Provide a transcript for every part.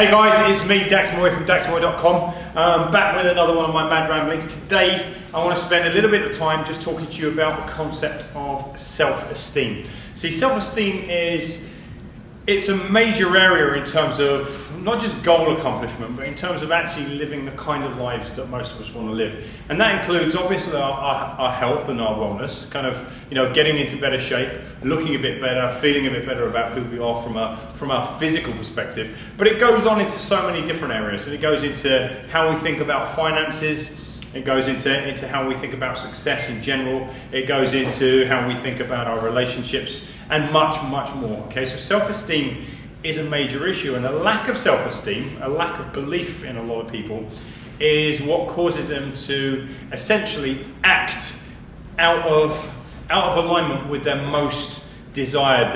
Hey guys, it's me, Dax Moy from daxmoy.com, back with another one of my mad ramblings. Today I want to spend a little bit of time just talking to you about the concept of self-esteem. See, self-esteem it's a major area in terms of not just goal accomplishment, but in terms of actually living the kind of lives that most of us want to live. And that includes obviously our health and our wellness, kind of, getting into better shape, looking a bit better, feeling a bit better about who we are from a physical perspective. But it goes on into so many different areas, and it goes into how we think about finances. It goes into how we think about success in general. It goes into how we think about our relationships and much, much more. Okay, so self-esteem is a major issue, and a lack of self-esteem, a lack of belief in a lot of people is what causes them to essentially act out of alignment with their most desired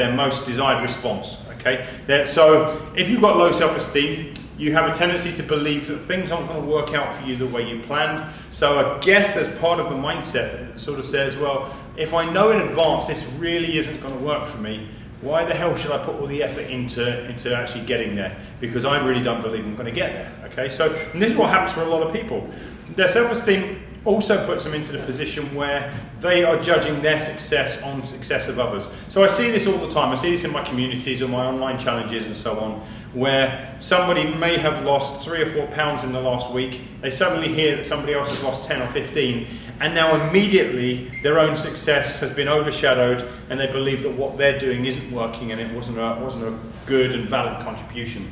response. Okay, so if you've got low self-esteem, you have a tendency to believe that things aren't going to work out for you the way you planned. So I guess there's part of the mindset that sort of says, well, if I know in advance this really isn't going to work for me, why the hell should I put all the effort into actually getting there? Because I really don't believe I'm going to get there. Okay, so and this is what happens for a lot of people. Their self-esteem also puts them into the position where they are judging their success on the success of others. So I see this all the time. I see this in my communities or my online challenges and so on, where somebody may have lost 3 or 4 pounds in the last week. They suddenly hear that somebody else has lost 10 or 15, and now immediately their own success has been overshadowed, and they believe that what they're doing isn't working and it wasn't a good and valid contribution.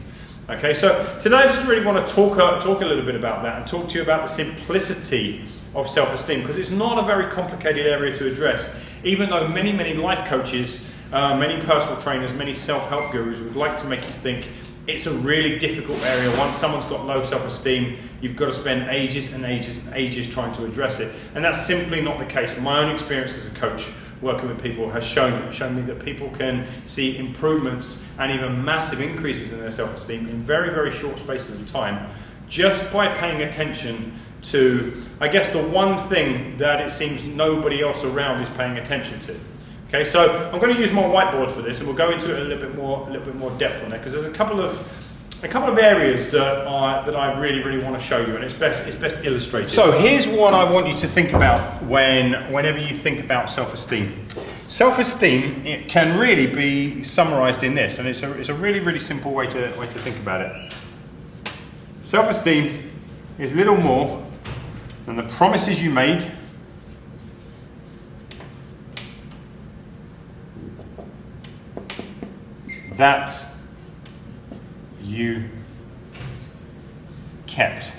Okay, so today I just really want to talk a little bit about that and talk to you about the simplicity of self-esteem, because it's not a very complicated area to address, even though many life coaches, many personal trainers, many self-help gurus would like to make you think it's a really difficult area. Once someone's got low self-esteem, you've got to spend ages and ages and ages trying to address it, and that's simply not the case. My own experience as a coach working with people has shown me that people can see improvements and even massive increases in their self-esteem in very short spaces of time, just by paying attention to, I guess, the one thing that it seems nobody else around is paying attention to. Okay, so I'm going to use my whiteboard for this, and we'll go into it a little bit more depth on it, because there's a couple of areas that I really want to show you, and it's best illustrated. So here's what I want you to think about whenever you think about self-esteem. Self-esteem, it can really be summarized in this, and it's a really simple way to think about it. Self-esteem is little more than the promises you made that you kept.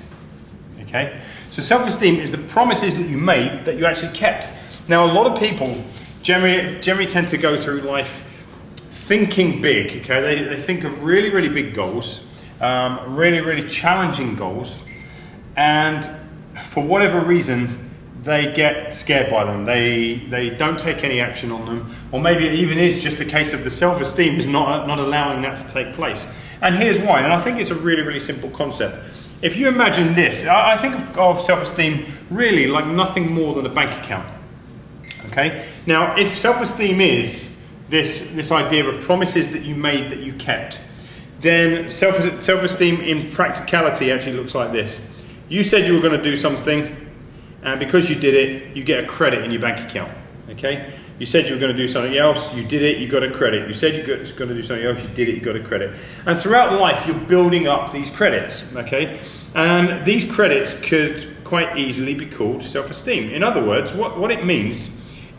Okay? So self-esteem is the promises that you made that you actually kept. Now, a lot of people generally tend to go through life thinking big. Okay? They think of really big goals, really challenging goals, and for whatever reason they get scared by them. They don't take any action on them, or maybe it even is just a case of the self-esteem is not allowing that to take place. And here's why, and I think it's a really simple concept. If you imagine this, I think of self-esteem really like nothing more than a bank account. Okay? Now, if self-esteem is this idea of promises that you made that you kept, then self-esteem in practicality actually looks like this. You said you were going to do something, and because you did it, you get a credit in your bank account. Okay? You said you were going to do something else, you did it, you got a credit. You said you were going to do something else, you did it, you got a credit. And throughout life, you're building up these credits. Okay? And these credits could quite easily be called self-esteem. In other words, what it means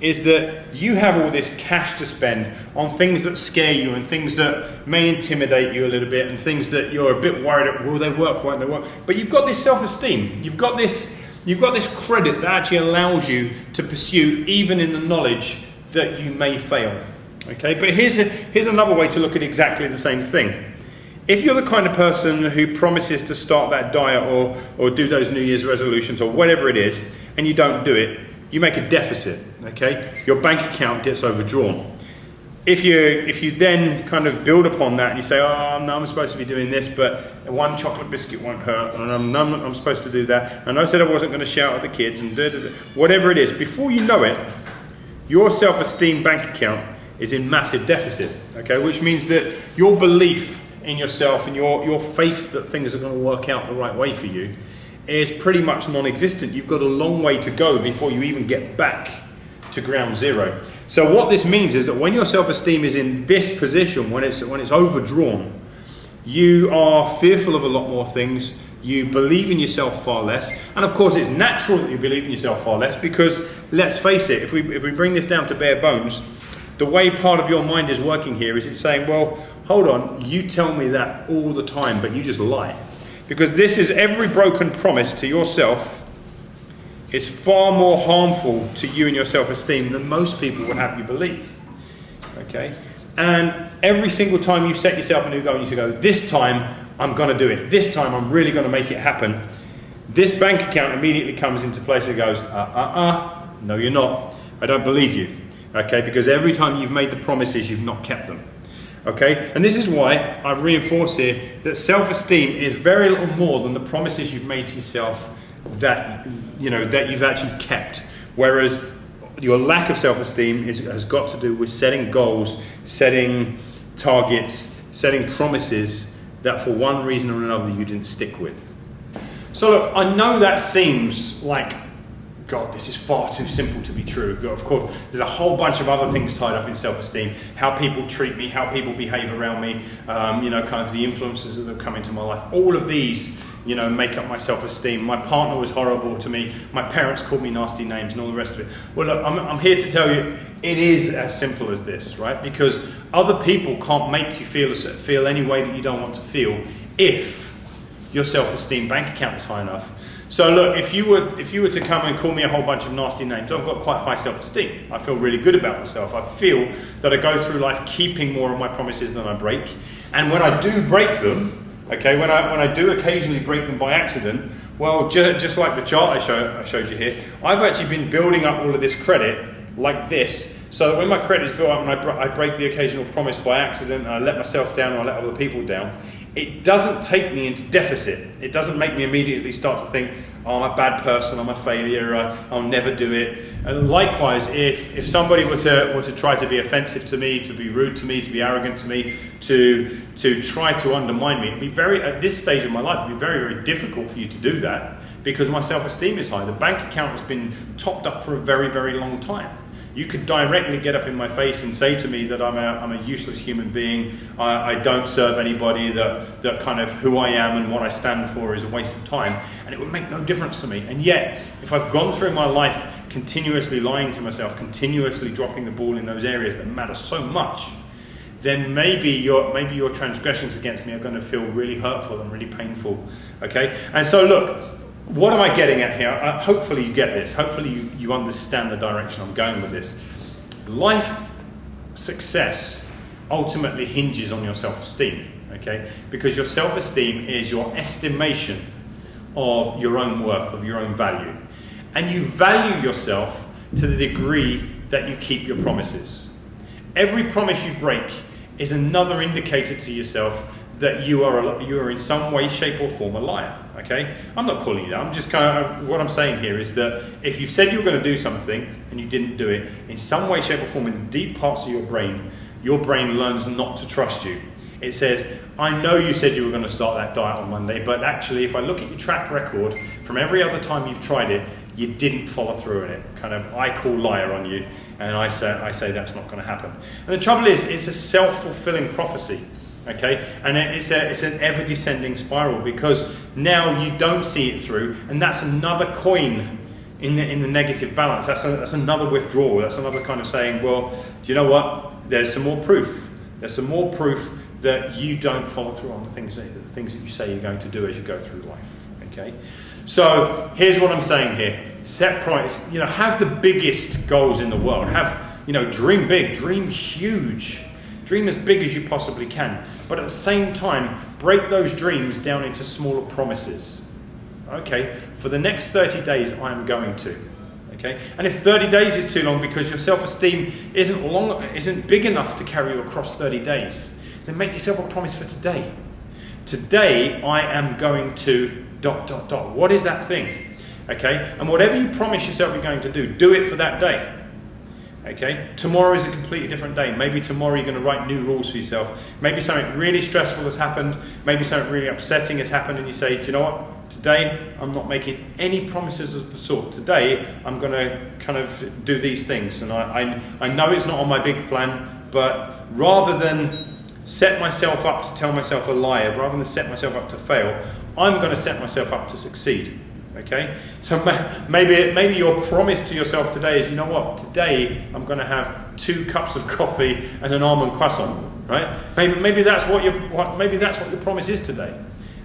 is that you have all this cash to spend on things that scare you and things that may intimidate you a little bit and things that you're a bit worried about, will they work, won't they work? But you've got this self-esteem, you've got this credit that actually allows you to pursue even in the knowledge that you may fail. Okay, but here's another way to look at exactly the same thing. If you're the kind of person who promises to start that diet or do those New Year's resolutions or whatever it is, and you don't do it, you make a deficit, okay? Your bank account gets overdrawn. If you then kind of build upon that and you say, oh no, I'm supposed to be doing this, but one chocolate biscuit won't hurt, and I'm supposed to do that, and I said I wasn't going to shout at the kids, and whatever it is, before you know it, your self-esteem bank account is in massive deficit, okay? Which means that your belief in yourself and your faith that things are going to work out the right way for you is pretty much non-existent. You've got a long way to go before you even get back to ground zero. So what this means is that when your self-esteem is in this position, when it's overdrawn, you are fearful of a lot more things. You believe in yourself far less, and of course it's natural that you believe in yourself far less, because let's face it, if we bring this down to bare bones, the way part of your mind is working here is it's saying, well, hold on, you tell me that all the time, but you just lie. Because this is every broken promise to yourself is far more harmful to you and your self-esteem than most people would have you believe. Okay? And every single time you set yourself a new goal and you go, this time I'm going to do it. This time I'm really going to make it happen. This bank account immediately comes into place and goes, no you're not. I don't believe you. Okay? Because every time you've made the promises, you've not kept them. Okay? And this is why I reinforce here that self-esteem is very little more than the promises you've made to yourself that you've actually kept. Whereas your lack of self-esteem has got to do with setting goals, setting targets, setting promises that for one reason or another you didn't stick with. So look, I know that seems like, God, this is far too simple to be true. Of course, there's a whole bunch of other things tied up in self-esteem. How people treat me, how people behave around me, kind of the influences that have come into my life. All of these, make up my self-esteem. My partner was horrible to me. My parents called me nasty names and all the rest of it. Well, look, I'm here to tell you it is as simple as this, right? Because other people can't make you feel any way that you don't want to feel if your self-esteem bank account is high enough. So look, if you were to come and call me a whole bunch of nasty names, I've got quite high self-esteem. I feel really good about myself. I feel that I go through life keeping more of my promises than I break. And when I do break them, okay, when I do occasionally break them by accident, well, just like the chart I showed you here, I've actually been building up all of this credit like this, so that when my credit is built up and I break the occasional promise by accident, and I let myself down or I let other people down, it doesn't take me into deficit. It doesn't make me immediately start to think, oh, I'm a bad person, I'm a failure, I'll never do it. And likewise, if somebody were to try to be offensive to me, to be rude to me, to be arrogant to me, to try to undermine me, at this stage of my life, it'd be very, very difficult for you to do that, because my self-esteem is high. The bank account has been topped up for a very, very long time. You could directly get up in my face and say to me that I'm a useless human being, I don't serve anybody, that kind of who I am and what I stand for is a waste of time, and it would make no difference to me. And yet, if I've gone through my life continuously lying to myself, continuously dropping the ball in those areas that matter so much, then maybe your transgressions against me are going to feel really hurtful and really painful. Okay? And so look, what am I getting at here? Hopefully you get this. Hopefully you understand the direction I'm going with this. Life success ultimately hinges on your self-esteem, okay? Because your self-esteem is your estimation of your own worth, of your own value. And you value yourself to the degree that you keep your promises. Every promise you break is another indicator to yourself that you are in some way, shape or form a liar, okay? I'm not calling you that. I'm just what I'm saying here is that if you've said you were going to do something and you didn't do it, in some way, shape or form, in the deep parts of your brain learns not to trust you. It says, I know you said you were going to start that diet on Monday, but actually if I look at your track record from every other time you've tried it, you didn't follow through on it. I call liar on you, and I say that's not going to happen. And the trouble is, it's a self-fulfilling prophecy. Okay, and it's an ever-descending spiral, because now you don't see it through, and that's another coin in the negative balance. That's another withdrawal. That's another kind of saying, well, do you know what? There's some more proof. There's some more proof that you don't follow through on the things that you say you're going to do as you go through life. Okay, so here's what I'm saying here: set price. Have the biggest goals in the world. Dream big, dream huge. Dream as big as you possibly can, but at the same time, break those dreams down into smaller promises. Okay, for the next 30 days, I am going to. Okay, and if 30 days is too long because your self-esteem isn't big enough to carry you across 30 days, then make yourself a promise for today. Today, I am going to ... What is that thing? Okay, and whatever you promise yourself you're going to do it for that day. Okay, tomorrow is a completely different day. Maybe tomorrow you're going to write new rules for yourself. Maybe something really stressful has happened. Maybe something really upsetting has happened, and you say, do you know what? Today I'm not making any promises of the sort. Today I'm going to kind of do these things, and I know it's not on my big plan, but rather than set myself up to tell myself a lie, rather than set myself up to fail, I'm going to set myself up to succeed. Okay, so maybe your promise to yourself today is, you know what, today I'm going to have 2 cups of coffee and an almond croissant, right? Maybe that's what your promise is today.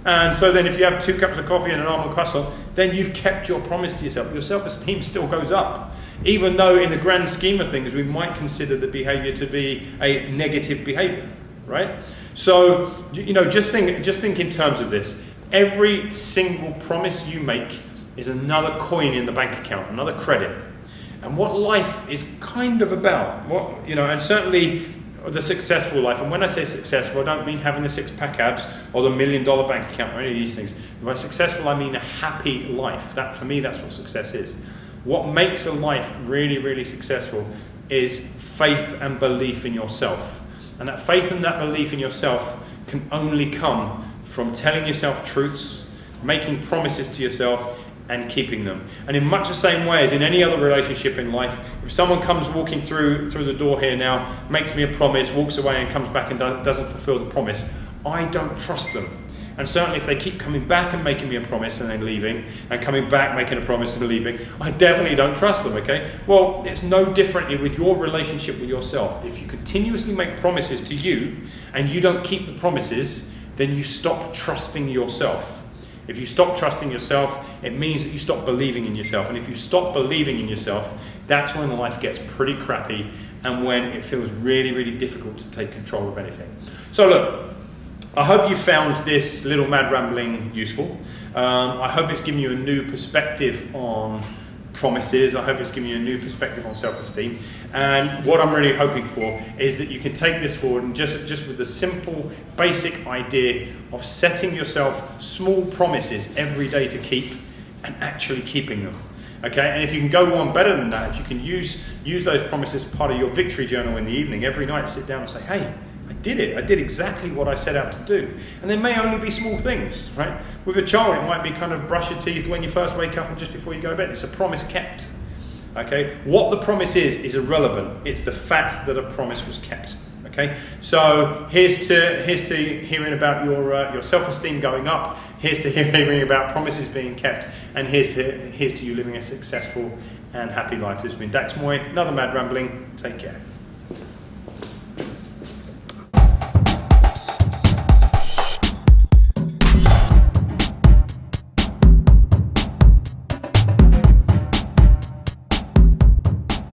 And so then if you have 2 cups of coffee and an almond croissant, then you've kept your promise to yourself. Your self-esteem still goes up, even though in the grand scheme of things we might consider the behavior to be a negative behavior, right? So, you know, just think in terms of this. Every single promise you make is another coin in the bank account, another credit. And what life is kind of about, what, you know, and certainly the successful life, and when I say successful, I don't mean having the 6-pack abs or the $1 million bank account or any of these things. By successful, I mean a happy life. That, for me, that's what success is. What makes a life really, really successful is faith and belief in yourself. And that faith and that belief in yourself can only come from telling yourself truths, making promises to yourself, and keeping them. And in much the same way as in any other relationship in life, if someone comes walking through the door here now, makes me a promise, walks away and comes back and doesn't fulfill the promise, I don't trust them. And certainly if they keep coming back and making me a promise and then leaving, and coming back making a promise and leaving, I definitely don't trust them, okay? Well, it's no different with your relationship with yourself. If you continuously make promises to you and you don't keep the promises, then you stop trusting yourself. If you stop trusting yourself, it means that you stop believing in yourself. And if you stop believing in yourself, that's when life gets pretty crappy and when it feels really, really difficult to take control of anything. So look, I hope you found this little mad rambling useful. I hope it's given you a new perspective on promises. I hope it's given you a new perspective on self-esteem. And what I'm really hoping for is that you can take this forward and just with the simple, basic idea of setting yourself small promises every day to keep and actually keeping them. Okay, and if you can go one better than that, if you can use those promises as part of your victory journal in the evening, every night sit down and say, hey, I did it. I did exactly what I set out to do. And there may only be small things, right? With a child, it might be kind of brush your teeth when you first wake up and just before you go to bed. It's a promise kept. Okay? What the promise is irrelevant. It's the fact that a promise was kept. Okay? So here's to hearing about your self-esteem going up. Here's to hearing about promises being kept. And here's to you living a successful and happy life. This has been Dax Moy. Another Mad Rambling. Take care.